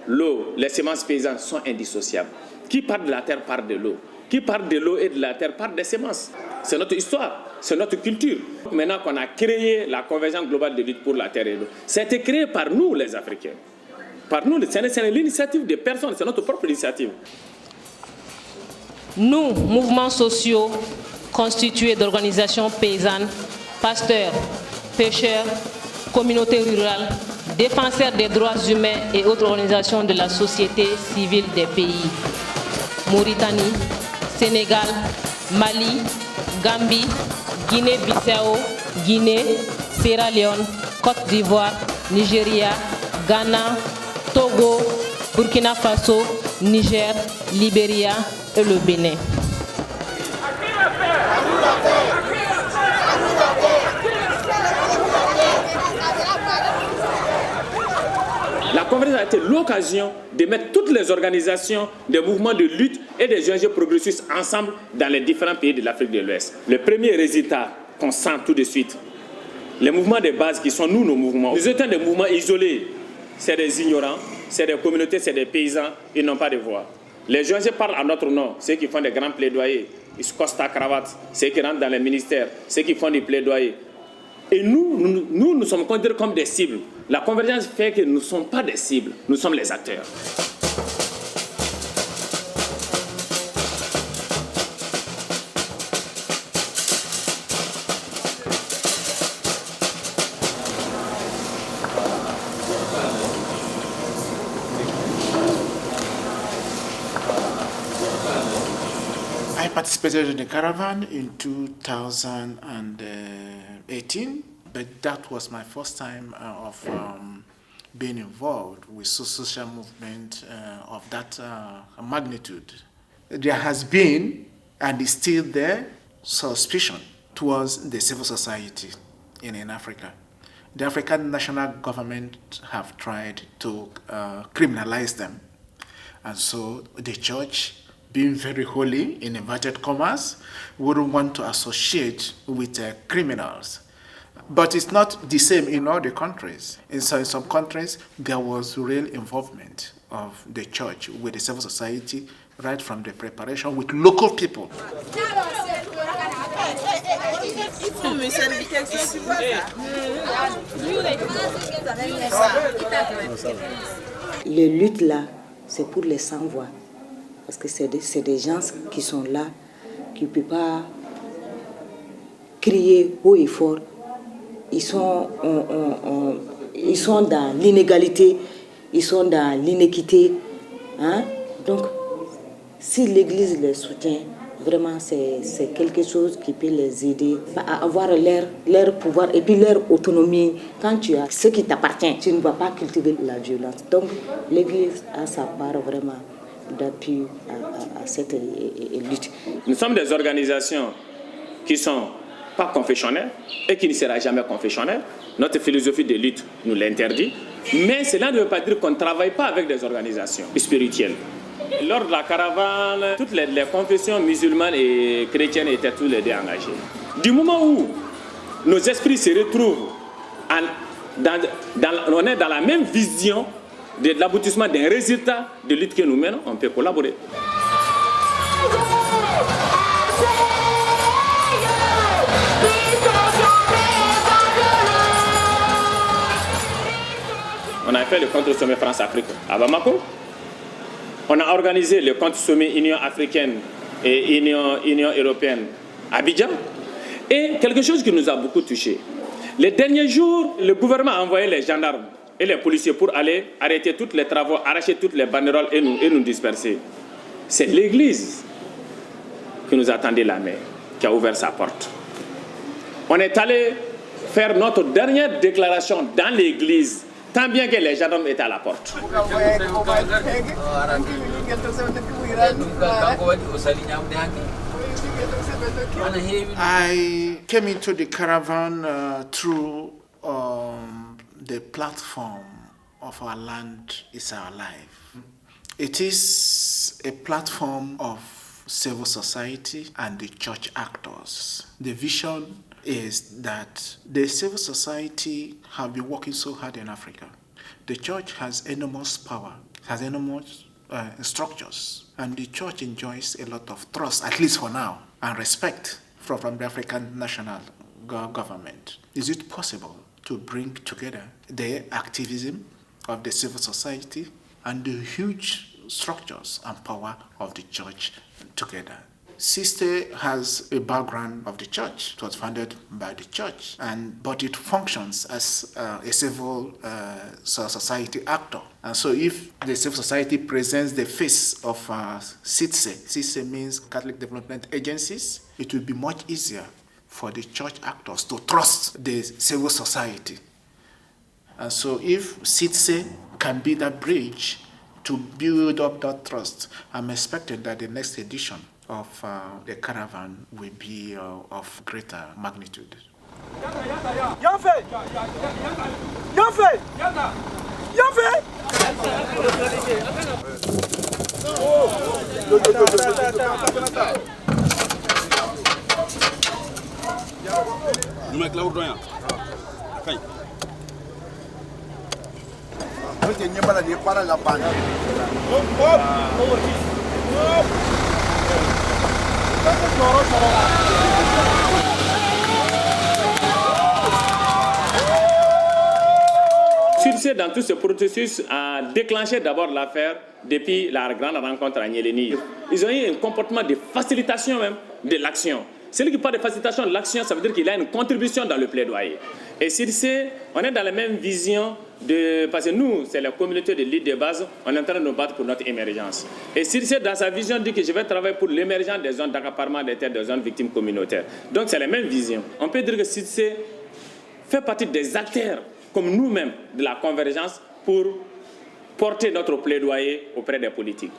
l'eau, les semences paysannes sont indissociables. Qui part de la terre part de l'eau. Qui part de l'eau et de la terre part des semences. C'est notre histoire, c'est notre culture. Maintenant qu'on a créé la Convergence globale de lutte pour la terre et l'eau, c'était créé par nous les Africains. Par nous, c'est l'initiative des personnes, c'est notre propre initiative. Nous, mouvements sociaux constitués d'organisations paysannes, pasteurs, pêcheurs, communautés rurales, défenseurs des droits humains et autres organisations de la société civile des pays Mauritanie, Sénégal, Mali, Gambie, Guinée-Bissau, Guinée, Sierra Leone, Côte d'Ivoire, Nigeria, Ghana, Togo, Burkina Faso, Niger, Libéria et le Bénin. La conférence a été l'occasion de mettre toutes les organisations, des mouvements de lutte et des ONG progressistes ensemble dans les différents pays de l'Afrique de l'Ouest. Le premier résultat qu'on sent tout de suite, les mouvements de base qui sont nous, nos mouvements. Nous étions des mouvements isolés. C'est des ignorants, c'est des communautés, c'est des paysans, ils n'ont pas de voix. Les ONG parlent à notre nom, ceux qui font des grands plaidoyers, ils se costent à cravate, ceux qui rentrent dans les ministères, ceux qui font des plaidoyers. Et nous sommes considérés comme des cibles. La convergence fait que nous ne sommes pas des cibles, nous sommes les acteurs. I participated in the caravan in 2018, but that was my first time of being involved with social movement of that magnitude. There has been, and is still there, suspicion towards the civil society in Africa. The African national government have tried to criminalize them, and so the church, being very holy, in inverted commas, wouldn't want to associate with criminals. But it's not the same in all the countries. In some countries, there was real involvement of the church with the civil society right from the preparation with local people. Les luttes là, c'est pour les sans-voix. Parce que c'est des gens qui sont là, qui ne peuvent pas crier haut et fort. Ils sont dans l'inégalité, ils sont dans l'inéquité. Hein? Donc, si l'Église les soutient, vraiment c'est quelque chose qui peut les aider à avoir leur pouvoir et puis leur autonomie. Quand tu as ce qui t'appartient, tu ne vas pas cultiver la violence. Donc, l'Église a sa part vraiment d'appui à cette lutte. Nous sommes des organisations qui ne sont pas confessionnelles et qui ne seront jamais confessionnelles. Notre philosophie de lutte nous l'interdit. Mais cela ne veut pas dire qu'on ne travaille pas avec des organisations spirituelles. Lors de la caravane, toutes les confessions musulmanes et chrétiennes étaient tous les deux engagées. Du moment où nos esprits se retrouvent, on est dans la même vision de l'aboutissement d'un résultat de lutte que nous menons, on peut collaborer. On a fait le contre-sommet France-Afrique à Bamako. On a organisé le contre-sommet Union africaine et Union européenne à Abidjan. Et quelque chose qui nous a beaucoup touchés. Les derniers jours, le gouvernement a envoyé les gendarmes et les policiers pour aller arrêter tous les travaux, arracher toutes les banderoles et nous disperser. C'est l'Église qui nous a tendu la main, qui a ouvert sa porte. On est allé faire notre dernière déclaration dans l'Église, tant bien que les gendarmes étaient à la porte. I came into the caravan through the platform of Our Land is Our Life. It is a platform of civil society and the church actors. The vision is that the civil society have been working so hard in Africa. The church has enormous power has any more structures. And the church enjoys a lot of trust, at least for now, and respect from the African national government. Is it possible to bring together the activism of the civil society and the huge structures and power of the church together? CICE has a background of the church. It was founded by the church, but it functions as a civil society actor. And so if the civil society presents the face of CICE means Catholic Development Agencies, it will be much easier for the church actors to trust the civil society. And so if CICE can be that bridge to build up that trust, I'm expecting that the next edition of the caravan will be of greater magnitude. CICE, dans tout ce processus, a déclenché d'abord l'affaire depuis la grande rencontre à Nyéléni. Ils ont eu un comportement de facilitation même de l'action. Celui qui parle de facilitation de l'action, ça veut dire qu'il a une contribution dans le plaidoyer. Et CICE, on est dans la même vision parce que nous, c'est la communauté de lutte de base, on est en train de nous battre pour notre émergence. Et CICE, dans sa vision, dit que je vais travailler pour l'émergence des zones d'accaparement des terres, des zones victimes communautaires. Donc c'est la même vision. On peut dire que CICE fait partie des acteurs, comme nous-mêmes, de la convergence pour porter notre plaidoyer auprès des politiques.